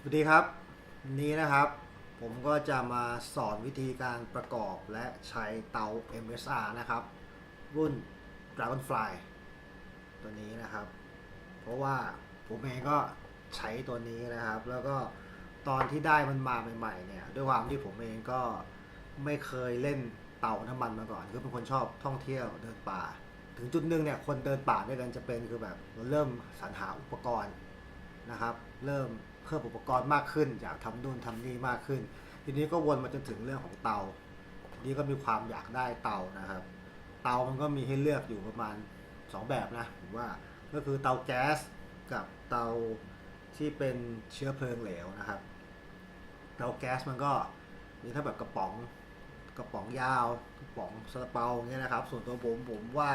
สวัสดีครับวันนี้นะครับผมก็จะมาสอนวิธีการประกอบและใช้เตา MSR นะครับรุ่น Dragonfly ตัวนี้นะครับเพราะว่าผมเองก็ใช้ตัวนี้นะครับแล้วก็ตอนที่ได้มันมาใหม่ๆเนี่ยด้วยความที่ผมเองก็ไม่เคยเล่นเตาน้ำมันมาก่อนคือเป็นคนชอบท่องเที่ยวเดินป่าถึงจุดหนึ่งเนี่ยคนเดินป่าด้วยกันจะเป็นคือแบบเราเริ่มสรรหาอุปกรณ์นะครับเริ่มเพิ่มอุปกรณ์มากขึ้นอยากทำนู่นทำนี่มากขึ้นทีนี้ก็วนมาจนถึงเรื่องของเตาทีนี้ก็มีความอยากได้เตานะครับเตามันก็มีให้เลือกอยู่ประมาณ2แบบนะผมว่าก็คือเตาแก๊สกับเตาที่เป็นเชื้อเพลิงเหลวนะครับเตาแก๊สมันก็มีถ้าแบบกระป๋องยาวกระป๋องซาลาเปาเงี้ยนะครับส่วนตัวผมว่า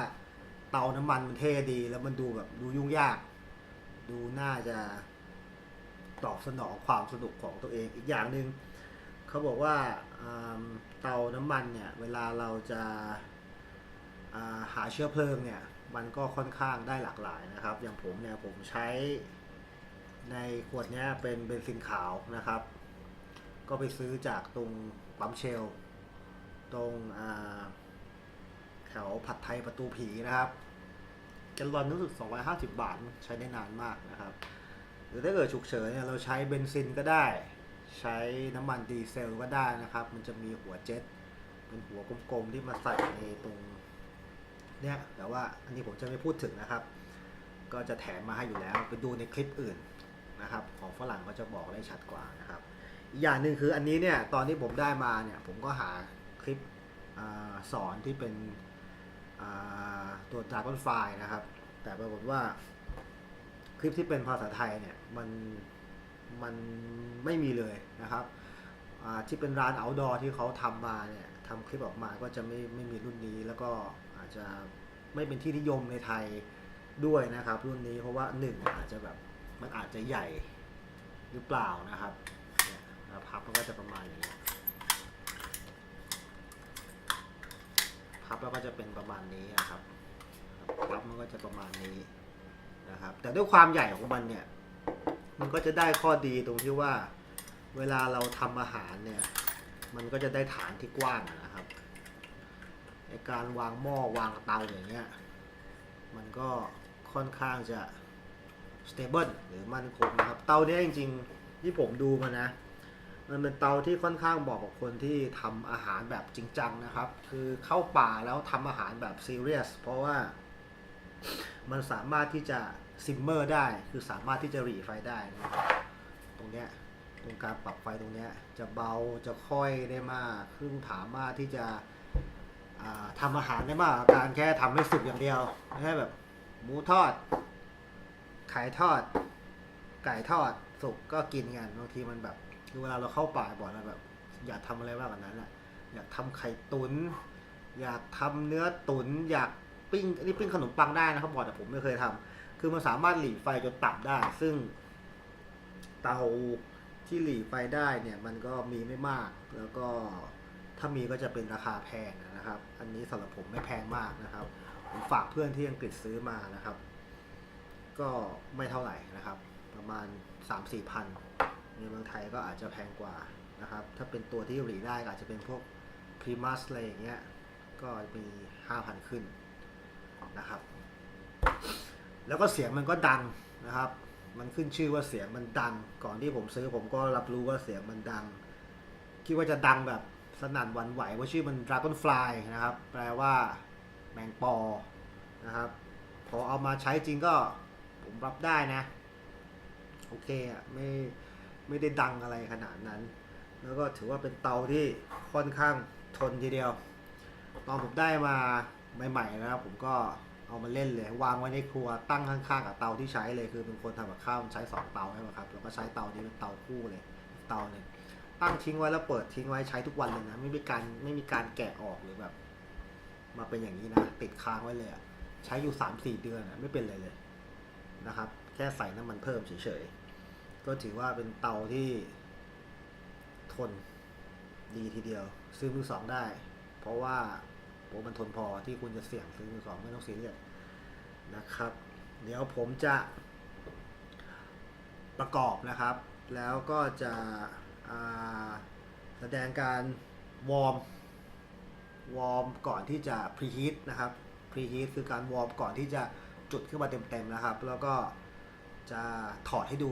เตาน้ำมันมันเท่ดีแล้วมันดูแบบดูยุ่งยากดูน่าจะตอบสนองความสนุกของตัวเองอีกอย่างหนึ่งเขาบอกว่าเตาน้ำมันเนี่ยเวลาเราจะหาเชื้อเพลิงเนี่ยมันก็ค่อนข้างได้หลากหลายนะครับอย่างผมเนี่ยผมใช้ในขวดนี้เป็นเบนซินขาวนะครับก็ไปซื้อจากตรงปั๊มเชลตรงแถวผัดไทยประตูผีนะครับแกลลอนรู้สึก250 บาทใช้ได้นานมากนะครับหรือถ้าเกิดฉุกเฉินเนี่ยเราใช้เบนซินก็ได้ใช้น้ำมันดีเซลก็ได้นะครับมันจะมีหัวเจ็ตเป็นหัวกลมๆที่มาใส่ในตรงเนี่ยแต่ว่าอันนี้ผมจะไม่พูดถึงนะครับก็จะแถมมาให้อยู่แล้วไปดูในคลิปอื่นนะครับของฝรั่งก็จะบอกได้ชัดกว่านะครับอีกอย่างหนึ่งคืออันนี้เนี่ยตอนที่ผมได้มาเนี่ยผมก็หาคลิปสอนที่เป็นตัว Dragonfly นะครับแต่ปรากฏว่าคลิปที่เป็นภาษาไทยเนี่ยมันไม่มีเลยนะครับที่เป็นร้าน outdoor ที่เขาทำมาเนี่ยทำคลิปออกมาก็จะไม่มีรุ่นนี้แล้วก็อาจจะไม่เป็นที่นิยมในไทยด้วยนะครับรุ่นนี้เพราะว่าหนึ่งอาจจะแบบมันอาจจะใหญ่หรือเปล่านะครับเนี่ยพับมันก็จะประมาณอย่างนี้พับแล้วก็จะเป็นประมาณนี้นะครับพับมันก็จะประมาณนี้นะครับแต่ด้วยความใหญ่ของมันเนี่ยมันก็จะได้ข้อดีตรงที่ว่าเวลาเราทำอาหารเนี่ยมันก็จะได้ฐานที่กว้างนะครับในการวางหม้อวางเตาอย่างเงี้ยมันก็ค่อนข้างจะ stable หรือมั่นคงนะครับเตาเนี้ยจริงๆที่ผมดูมานะมันเป็นเตาที่ค่อนข้างเหมาะกับคนที่ทำอาหารแบบจริงจังนะครับคือเข้าป่าแล้วทำอาหารแบบซีเรียสเพราะว่ามันสามารถที่จะซิมเมอร์ได้คือสามารถที่จะหรี่ไฟได้นะครับตรงเนี้ยตรงการปรับไฟตรงเนี้ยจะเบาจะค่อยได้มากซึ่งสามารถที่จะทำอาหารได้มากการแค่ทำให้สุกอย่างเดียวไม่ใช่แบบหมูทอดไข่ทอดไก่ทอดสุกก็กินกันบางทีมันแบบเวลาเราเข้าป่าบ่อยเราแบบอยากทำอะไรมากกว่านั้นแหละอยากทำไข่ตุ๋นอยากทำเนื้อตุ๋นอยากปิ้งอันนี้ปิ้งขนมปังได้นะครับบอกแต่ผมไม่เคยทำคือมันสามารถหลีไฟจนต่ำได้ซึ่งเตาที่หลีไฟได้เนี่ยมันก็มีไม่มากแล้วก็ถ้ามีก็จะเป็นราคาแพงนะครับอันนี้สำหรับผมไม่แพงมากนะครับผมฝากเพื่อนที่อังกฤษซื้อมานะครับก็ไม่เท่าไหร่นะครับประมาณ 3-4 พันในเมืองไทยก็อาจจะแพงกว่านะครับถ้าเป็นตัวที่หลีได้ก็อาจจะเป็นพวกพรีมัสอะไรอย่างเงี้ยก็มี 5,000 ขึ้นนะครับแล้วก็เสียงมันก็ดังนะครับมันขึ้นชื่อว่าเสียงมันดังก่อนที่ผมซื้อผมก็รับรู้ว่าเสียงมันดังคิดว่าจะดังแบบสนั่นหวั่นไหวว่าชื่อมัน Dragonfly นะครับแปลว่าแมงปอนะครับพอเอามาใช้จริงก็ผมรับได้นะโอเคอ่ะไม่ได้ดังอะไรขนาดนั้นแล้วก็ถือว่าเป็นเตาที่ค่อนข้างทนทีเดียวตอนผมได้มาใหม่ๆนะครับผมก็เอามาเล่นเลยวางไว้ในครัวตั้งข้างๆกับเตาที่ใช้เลยคือเป็นคนทำกับข้าวใช้2 เตาใช่ไหมครับแล้วก็ใช้เตานี้เป็นเตาคู่เลยเตาหนึ่งตั้งทิ้งไว้แล้วเปิดทิ้งไว้ใช้ทุกวันเลยนะไม่มีการแกะออกหรือแบบมาเป็นอย่างนี้นะติดค้างไว้เลยอะใช้อยู่3-4 เดือนไม่เป็นเลยนะครับแค่ใส่น้ำมันเพิ่มเฉยๆก็ถือว่าเป็นเตาที่ทนดีทีเดียวซื้อมือสองได้เพราะว่ามันทนพอที่คุณจะเสี่ยงซื้อมือสองไม่ต้องซีเรียสนะครับเดี๋ยวผมจะประกอบนะครับ แล้วก็จะอ่าแสดงการวอร์มก่อนที่จะพรีฮีทนะครับพรีฮีทคือการวอร์มก่อนที่จะจุดขึ้นมาเต็มๆนะครับแล้วก็จะถอดให้ดู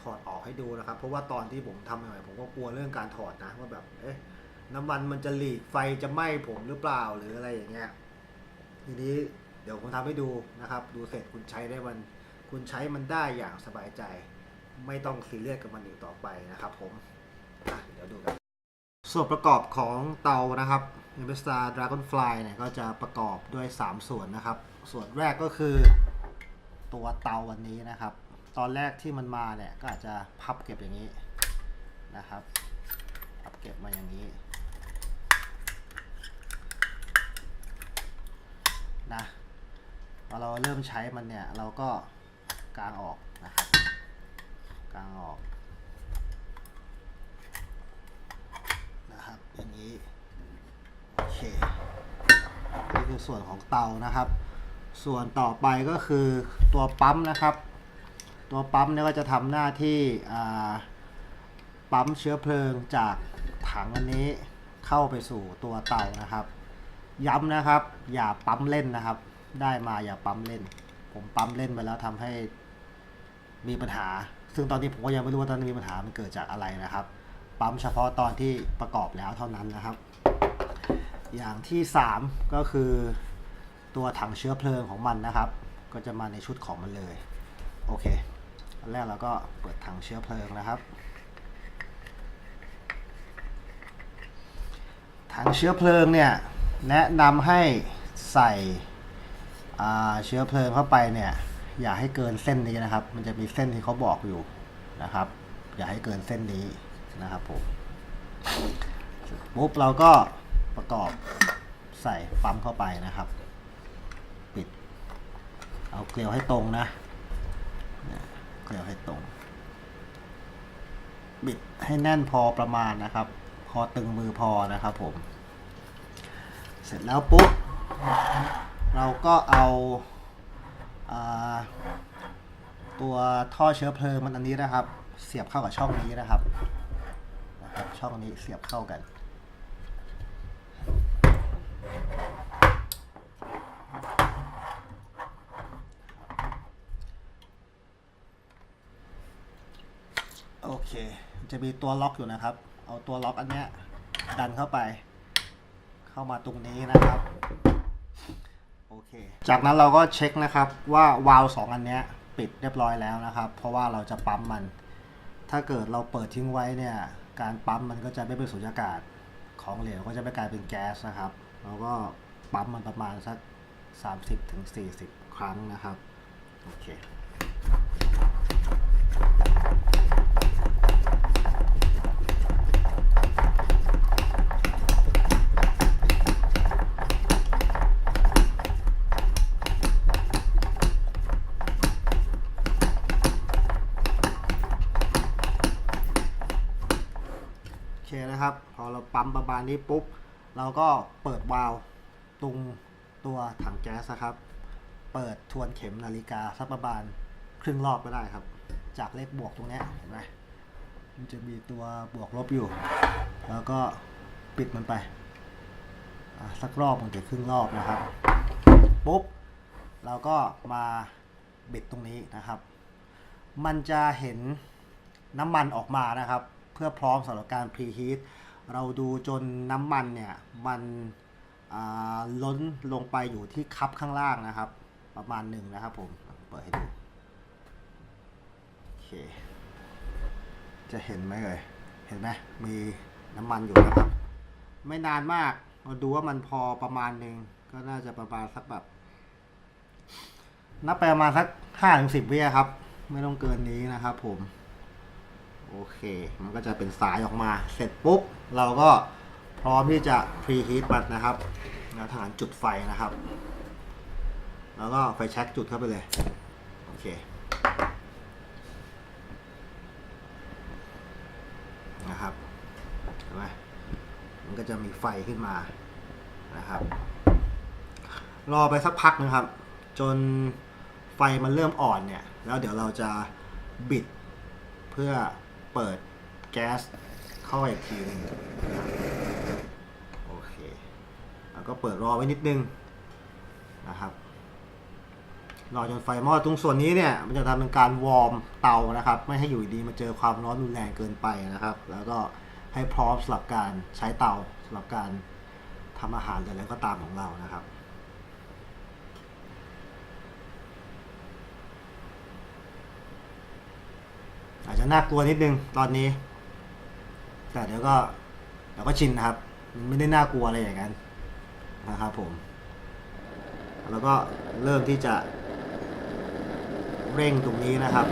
ถอดออกให้ดูนะครับเพราะว่าตอนที่ผมทำใหม่ผมก็กลัวเรื่องการถอดนะว่าแบบน้ำมันจะหลีกไฟจะไหม้ผมหรือเปล่าหรืออะไรอย่างเงี้ยทีนี้เดี๋ยวผมทำให้ดูนะครับดูเสร็จคุณใช้มันได้อย่างสบายใจไม่ต้องซีเรียสกับมันอีกต่อไปนะครับผมเดี๋ยวดูกันส่วนประกอบของเตานะครับ Investor Dragonfly เนี่ยก็จะประกอบด้วย3ส่วนนะครับส่วนแรกก็คือตัวเตาวันนี้นะครับตอนแรกที่มันมาเนี่ยก็อาจจะพับเก็บอย่างนี้นะครับพับเก็บมาอย่างนี้นะพอเราเริ่มใช้มันเนี่ยเราก็กางออกนะครับกางออกนะครับอย่างนี้โอเคนี่คือส่วนของเตานะครับส่วนต่อไปก็คือตัวปั๊มนะครับตัวปั๊มเนี่ยก็จะทำหน้าที่ปั๊มเชื้อเพลิงจากถังอันนี้เข้าไปสู่ตัวเตานะครับย้ำนะครับอย่าปั๊มเล่นนะครับได้มาอย่าปั๊มเล่นผมปั๊มเล่นไปแล้วทำให้มีปัญหาซึ่งตอนนี้ผมก็ยังไม่รู้ว่าตอนนี้มีปัญหามันเกิดจากอะไรนะครับปั๊มเฉพาะตอนที่ประกอบแล้วเท่านั้นนะครับอย่างที่3ก็คือตัวถังเชื้อเพลิงของมันนะครับก็จะมาในชุดของมันเลยโอเคอันแรกเราก็เปิดถังเชื้อเพลิงนะครับถังเชื้อเพลิงเนี่ยแนะนำให้ใส่เชื้อเพลิงเข้าไปเนี่ยอย่าให้เกินเส้นนี้นะครับมันจะมีเส้นที่เขาบอกอยู่นะครับอย่าให้เกินเส้นนี้นะครับผมปุ๊บเราก็ประกอบใส่ปั๊มเข้าไปนะครับปิดเอาเกลียวให้ตรงนะเกลียวให้ตรงบิดให้แน่นพอประมาณนะครับพอตึงมือพอนะครับผมเสร็จแล้วปุ๊บเราก็เอาตัวท่อเชื้อเพลิงมันอันนี้นะครับเสียบเข้ากับช่องนี้นะครับช่องนี้เสียบเข้ากันโอเคจะมีตัวล็อกอยู่นะครับเอาตัวล็อกอันเนี้ยดันเข้าไปเข้ามาตรงนี้นะครับโอเคจากนั้นเราก็เช็คนะครับว่าวาล์ว2อันเนี้ยปิดเรียบร้อยแล้วนะครับเพราะว่าเราจะปั๊มมันถ้าเกิดเราเปิดทิ้งไว้เนี่ยการปั๊มมันก็จะไม่เป็นสุญญากาศของเหลวก็จะไม่กลายเป็นแก๊สนะครับเราก็ปั๊มมันประมาณสัก 30-40 ครั้งนะครับโอเคนะครับพอเราปั๊มประมาณนี้ปุ๊บเราก็เปิดวาล์วตรงตัวถังแก๊สนะครับเปิดทวนเข็มนาฬิกาสักประมาณครึ่งรอบก็ได้ครับจากเลขบวกตรงนี้เห็นไหมมันจะมีตัวบวกลบอยู่แล้วก็ปิดมันไปสักรอบมันจะครึ่งรอบนะครับปุ๊บเราก็มาบิดตรงนี้นะครับมันจะเห็นน้ำมันออกมานะครับเพื่อพร้อมสำหรับการพรีฮีทเราดูจนน้ำมันเนี่ยมันล้นลงไปอยู่ที่คัพข้างล่างนะครับประมาณหนึ่งนะครับผมเปิดให้ดูโอเคจะเห็นไหมเลยเห็นไหมมีน้ำมันอยู่นะครับไม่นานมากเราดูว่ามันพอประมาณหนึ่งก็น่าจะประมาณสักแบบนับไปประมาณสัก 5-10 วิครับไม่ต้องเกินนี้นะครับผมโอเคมันก็จะเป็นสายออกมาเสร็จปุ๊บเราก็พร้อมที่จะพรีฮีทมันนะครับแล้วทางจุดไฟนะครับแล้วก็ไฟแช็กจุดเข้าไปเลยโอเคนะครับเห็นไหมมันก็จะมีไฟขึ้นมานะครับรอไปสักพักนะครับจนไฟมันเริ่มอ่อนเนี่ยแล้วเดี๋ยวเราจะบิดเพื่อ เปิดแก๊สเข้าอีกทีนึงโอเคแล้วก็เปิดรอไว้นิดนึงนะครับรอจนไฟมอดตรงส่วนนี้เนี่ยมันจะทำเป็นการวอร์มเตานะครับไม่ให้อยู่ดีมาเจอความร้อนรุนแรงเกินไปนะครับแล้วก็ให้พร้อมสำหรับการใช้เตาสำหรับการทำอาหารหรืออะไรก็ตามของเรานะครับอาจจะน่ากลัวนิดนึงตอนนี้แต่เดี๋ยวก็ชินนะครับมันไม่ได้น่ากลัวอะไรอย่างนั้นนะครับผมแล้วก็เริ่มที่จะเร่งตรงนี้นะครับ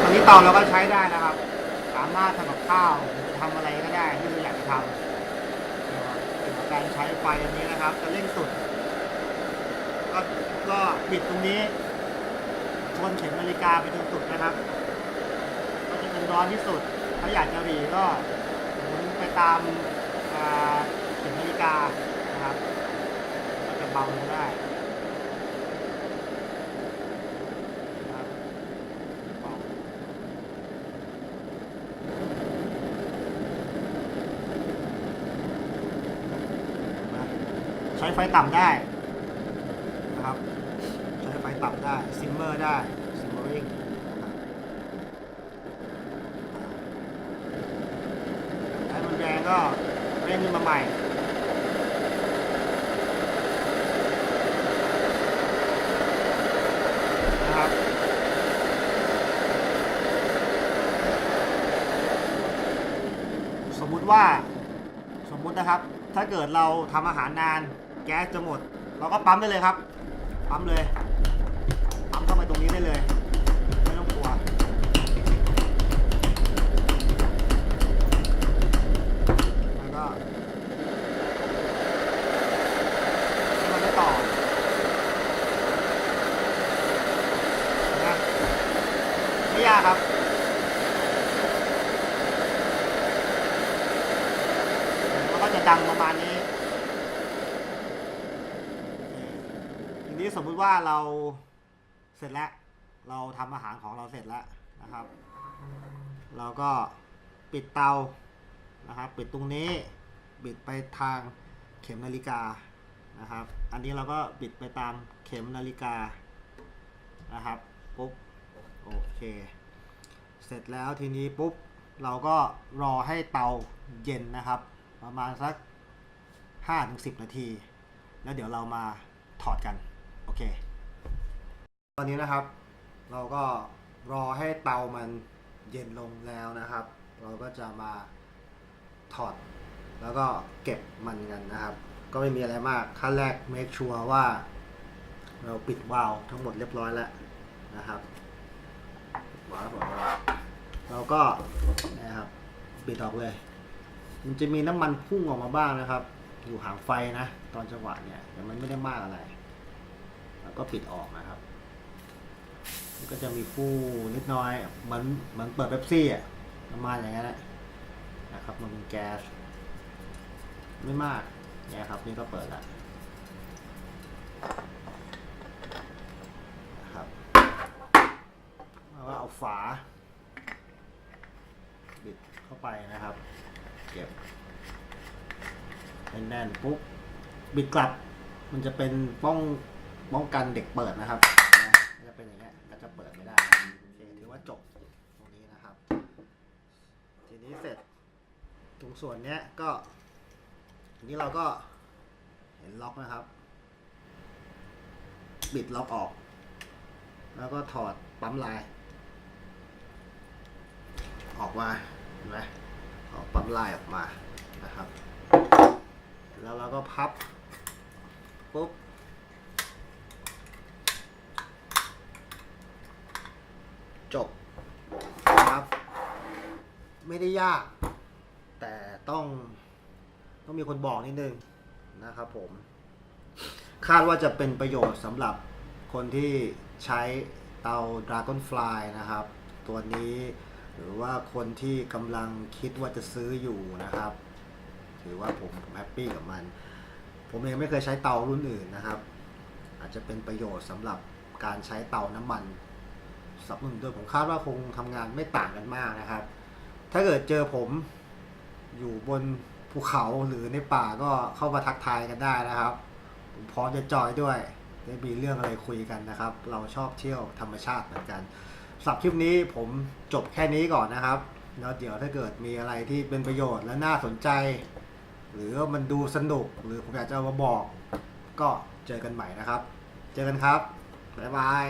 ตอนนี้เตาเราก็ใช้ได้นะครับสามารถทำกับข้าวทำอะไรก็ได้ที่เราอยากจะทำการใช้ไฟอันนี้นะครับจะเร่งสุดก็บิดตรงนี้ชนเข็มนาฬิกาไปจนสุดนะครับก็จะเป็นร้อนที่สุดถ้าอยากจะหรี่ก็หมุนไปตามเข็มนาฬิกานะครับก็จะเบาลงได้ใช้ไฟต่ำได้นะครับใช้ไฟต่ำได้ซิมเมอร์ได้ซิมเมอริงถ้ามันแรงก็เร่งขึ้นมาใหม่นะครับสมมุตินะครับถ้าเกิดเราทำอาหารนานแก๊สจะหมดเราก็ปั๊มได้เลยครับปั๊มเข้าไปตรงนี้ได้เลยไม่ต้องกลัวแล้วก็มันจะต่อนะไม่ยากครับแล้วก็จะดังประมาณนี้ทีนี้สมมุติว่าเราเสร็จแล้วเราทำอาหารของเราเสร็จแล้วนะครับเราก็ปิดเตานะครับปิดตรงนี้บิดไปทางเข็มนาฬิกานะครับอันนี้เราก็บิดไปตามเข็มนาฬิกานะครับปุ๊บโอเคเสร็จแล้วทีนี้ปุ๊บเราก็รอให้เตาเย็นนะครับประมาณสัก 5-10 นาทีแล้วเดี๋ยวเรามาถอดกันโอเคตอนนี้นะครับเราก็รอให้เตามันเย็นลงแล้วนะครับเราก็จะมาถอดแล้วก็เก็บมันกันนะครับก็ไม่มีอะไรมากขั้นแรก make sure ว่าเราปิดวาล์วทั้งหมดเรียบร้อยแล้วนะครับวาล์วเราก็นะครับปิดออกเลยมันจะมีน้ำมันพุ่งออกมาบ้างนะครับอยู่ห่างไฟนะตอนจังหวะเนี่ยแต่มันไม่ได้มากอะไรแล้วก็ปิดออกนะครับก็จะมีฟูนิดน้อยเหมือนเปิดเป๊ปซี่อ่ะประมาณอย่างนั้นนะครับมันเป็นแก๊สไม่มากเนี่ยครับนี่ก็เปิดแล้วนะครับแล้วก็เอาฝาบิดเข้าไปนะครับเก็บแน่นๆปุ๊บบิดกลับมันจะเป็นป้องกันเด็กเปิดนะครับจะเป็นอย่างเงี้ยก็จะเปิดไม่ได้โอเคถือว่าจบตรงนี้นะครับทีนี้เสร็จตรงส่วนเนี้ยก็ทีนี้เราก็เห็นล็อกนะครับบิดล็อกออกแล้วก็ถอดปั๊มลายออกมาเห็นไหมออกปั๊มลายออกมานะครับแล้วเราก็พับปุ๊บจบนะครับไม่ได้ยากแต่ต้องมีคนบอกนิดนึงนะครับผมคาดว่าจะเป็นประโยชน์สำหรับ คนที่ใช้เตา Dragonfly นะครับ ตัวนี้หรือว่าคนที่กำลังคิดว่าจะซื้ออยู่นะครับถือว่าผมแฮปปี้กับมันผมเองไม่เคยใช้เตารุ่นอื่นนะครับ อาจจะเป็นประโยชน์สำหรับการใช้เตาน้ำมันสับหนึ่งโดยผมคาดว่าคงทำงานไม่ต่างกันมากนะครับ ถ้าเกิดเจอผมอยู่บนภูเขาหรือในป่าก็เข้ามาทักทายกันได้นะครับผมพร้อมจะจอยด้วยได้มีเรื่องอะไรคุยกันนะครับ เราชอบเที่ยวธรรมชาติเหมือนกันสำหรับคลิปนี้ผมจบแค่นี้ก่อนนะครับแล้วเดี๋ยวถ้าเกิดมีอะไรที่เป็นประโยชน์และน่าสนใจ หรือว่ามันดูสนุกหรือผมอยากจะเอามาบอกก็เจอกันใหม่นะครับ เจอกันครับบ๊ายบาย